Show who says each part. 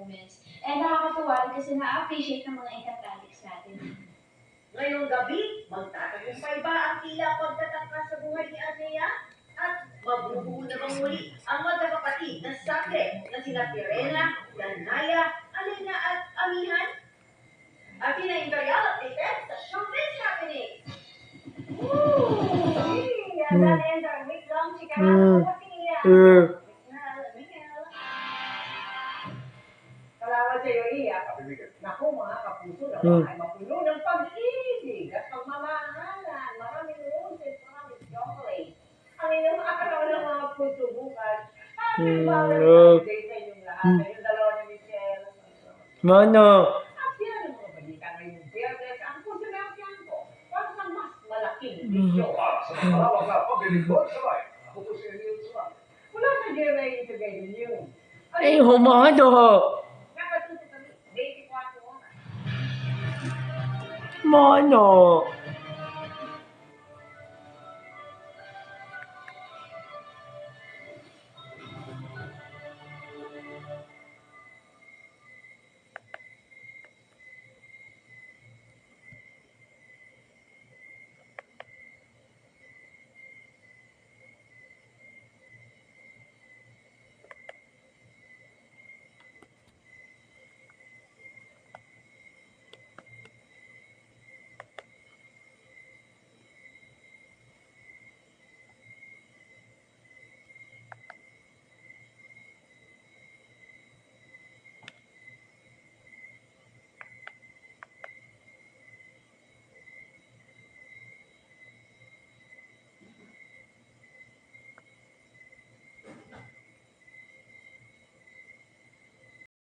Speaker 1: moments. And nakakatuwa rin kasi na-appreciate ng mga Encantradics natin.
Speaker 2: Ngayong gabi, magtatagumpay ba ang tila pagtatangka sa buhay ni Adnea? At mabubuo na bang muli ang magkakapatid na sakre na sina Pirena, Danaya, Alina at Amihan? Athena Imperial updated sa Showbiz Happening! Woo! Yan, wait lang, chika lang. Salamat sa iyo, Iya. Naku, mga kapuso naman ay mapuno ng pag-ibig at pagmamahalan. Maraming roses, maraming chocolate. Ang inyong araw ng mga puso bukas. Happy Valentine's Day sa inyong lahat. Kayong dalawa ni Michelle.
Speaker 3: Mano?
Speaker 2: At yan ang mga balita ngayong Biyernes. Ang puso na ang tiyanko. Para sa mas malaking bisyo.
Speaker 4: Sa mga malawak na paglilingkod sabay. Ako po si Emil Suwan.
Speaker 2: Mula sa GMA Integrated News.
Speaker 3: Ay, humado.
Speaker 2: Nakatuto kami 24 oras.
Speaker 3: Mano?